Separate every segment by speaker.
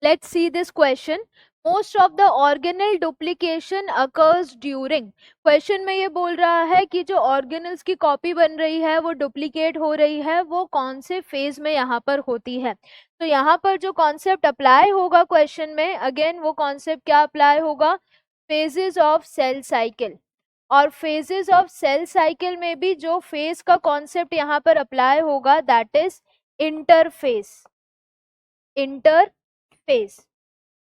Speaker 1: Let's see this question. Most of the organelle duplication occurs during. Question में ये बोल रहा है कि जो ऑर्गेनल्स की कॉपी बन रही है वो डुप्लीकेट हो रही है, वो कौन से फेज में यहाँ पर होती है. तो यहाँ पर जो कॉन्सेप्ट अप्लाई होगा क्वेश्चन में, अगेन वो कॉन्सेप्ट क्या अप्लाई होगा, फेजेस ऑफ सेल साइकिल. और फेजेस ऑफ सेल साइकिल में भी जो फेज का कॉन्सेप्ट यहाँ पर अप्लाई होगा दैट इज इंटरफेस. इंटरफेस.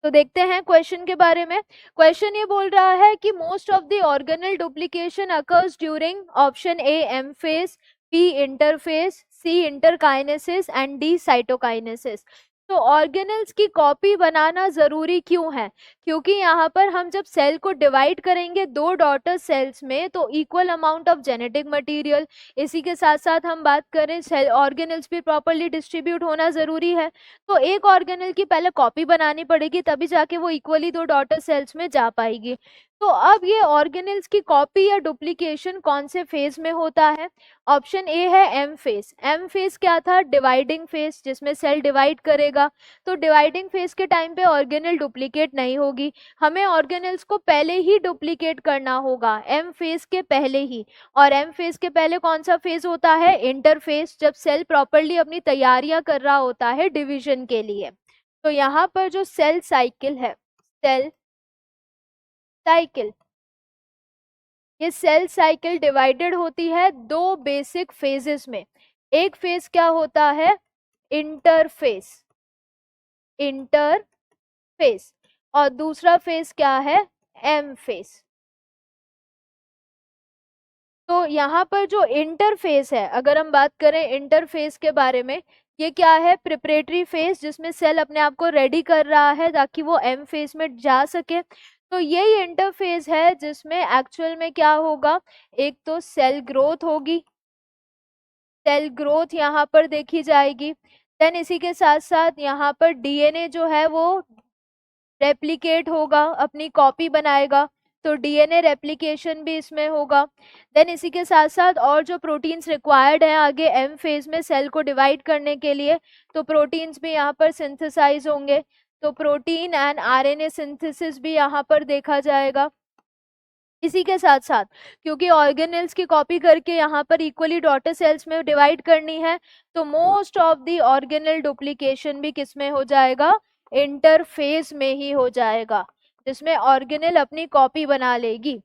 Speaker 1: तो देखते हैं क्वेश्चन के बारे में. क्वेश्चन ये बोल रहा है कि most of the organelle duplication occurs during option A M phase, B interphase, C interkinesis and D cytokinesis. तो ऑर्गेनल्स की कॉपी बनाना जरूरी क्यों है, क्योंकि यहाँ पर हम जब सेल को डिवाइड करेंगे दो डॉटर सेल्स में तो equal amount of genetic material, इसी के साथ साथ हम बात करें सेल ऑर्गेनल्स भी प्रॉपर्ली डिस्ट्रीब्यूट होना जरूरी है. तो एक ऑर्गेनल की पहले कॉपी बनानी पड़ेगी तभी जाके वो इक्वली दो डॉटर सेल्स में जा पाएगी. तो अब ये ऑर्गेनल्स की कॉपी या डुप्लीकेशन कौन से फेज में होता है. ऑप्शन ए है एम फेज. एम फेज क्या था, डिवाइडिंग फेज, जिसमें सेल डिवाइड करेगा. तो डिवाइडिंग फेज के टाइम पे ऑर्गेनल डुप्लीकेट नहीं होगी, हमें ऑर्गेनल्स को पहले ही डुप्लीकेट करना होगा एम फेज के पहले ही. और एम फेज के पहले कौन सा फेज होता है, इंटरफेज, जब सेल प्रॉपर्ली अपनी तैयारियां कर रहा होता है डिवीजन के लिए. तो यहाँ पर जो सेल साइकिल है, सेल साइकिल, ये सेल साइकिल डिवाइडेड होती है दो बेसिक फेजेस में. एक फेज क्या होता है, इंटरफेस, इंटरफेस, और दूसरा फेज क्या है, एम फेज. तो यहाँ पर जो इंटरफेस है, अगर हम बात करें इंटरफेस के बारे में, ये क्या है, प्रिपरेटरी फेज, जिसमें सेल अपने आप को रेडी कर रहा है ताकि वो एम फेज में जा सके. तो यही इंटरफेस है जिसमें एक्चुअल में क्या होगा, एक तो सेल ग्रोथ होगी, सेल ग्रोथ यहाँ पर देखी जाएगी. देन इसी के साथ साथ यहाँ पर डीएनए जो है वो रेप्लिकेट होगा, अपनी कॉपी बनाएगा, तो डीएनए रेप्लिकेशन भी इसमें होगा. देन इसी के साथ साथ और जो प्रोटीन्स रिक्वायर्ड हैं आगे एम फेज में सेल को डिवाइड करने के लिए, तो प्रोटीन्स भी यहाँ पर सिंथेसाइज होंगे. तो प्रोटीन एंड आरएनए सिंथेसिस भी यहाँ पर देखा जाएगा. इसी के साथ साथ क्योंकि ऑर्गेनल्स की कॉपी करके यहाँ पर इक्वली डॉटर सेल्स में डिवाइड करनी है, तो most of the organelle duplication भी किस में हो जाएगा, इंटरफेस में ही हो जाएगा, जिसमें ऑर्गेनल अपनी कॉपी बना लेगी.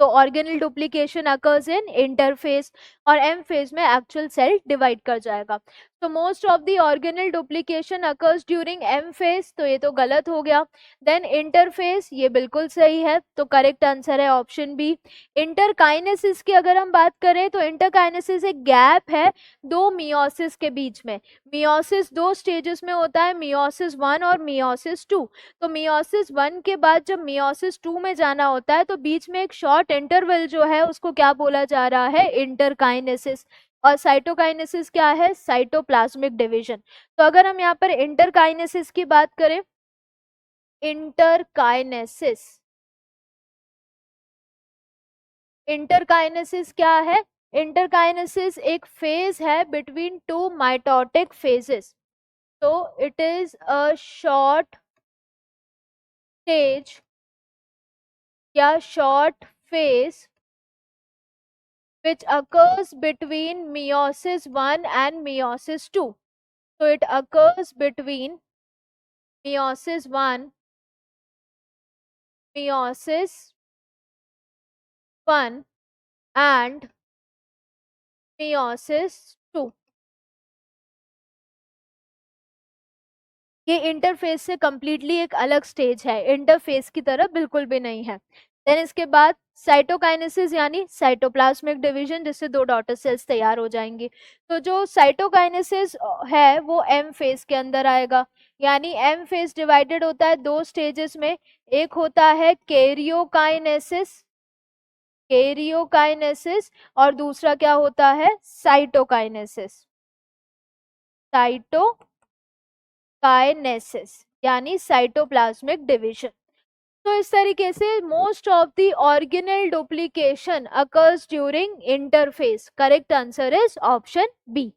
Speaker 1: तो organelle duplication occurs in interphase, और एम फेज में एक्चुअल सेल डिवाइड कर जाएगा. तो most of the organelle duplication occurs during M phase, तो ये तो गलत हो गया. देन इंटरफेस, ये बिल्कुल सही है, तो करेक्ट आंसर है ऑप्शन बी. इंटरकाइनेसिस की अगर हम बात करें तो इंटरकाइनेसिस एक गैप है दो मियोसिस के बीच में. मियोसिस दो स्टेजेस में होता है, मियोसिस 1 और मियोसिस 2. तो मियोसिस 1 के बाद जब मियोसिस 2 में जाना होता है तो बीच में एक शॉर्ट इंटरवल जो है उसको क्या बोला जा रहा है, इंटरकाइनेसिस. और साइटोकाइनेसिस क्या है, साइटोप्लाज्मिक डिवीजन. तो अगर हम यहाँ पर इंटरकाइनेसिस की बात करें, इंटरकाइनेसिस, इंटरकाइनेसिस क्या है, इंटरकाइनेसिस एक फेज है बिटवीन टू माइटोटिक फेजेस. तो it is a short stage या short phase which occurs between meiosis 1 and meiosis 2. So it occurs between meiosis 1, meiosis 1 and meiosis 2. ये इंटरफेस से कंप्लीटली एक अलग स्टेज है, इंटरफेस की तरह बिल्कुल भी नहीं है. देन इसके बाद साइटोकाइनेसिस यानी साइटोप्लाज्मिक डिवीजन, जिससे दो डॉटर सेल्स तैयार हो जाएंगी. तो जो साइटोकाइनेसिस है वो एम फेज के अंदर आएगा. यानी एम फेज डिवाइडेड होता है दो स्टेजेस में, एक होता है कैरियोकाइनेसिस, कैरियोकाइनेसिस, और दूसरा क्या होता है, साइटोकाइनेसिस, साइटोकाइनेसिस यानी साइटोप्लाज्मिक डिवीजन. तो इस तरीके से most of the organelle duplication occurs during interphase. Correct answer is option B.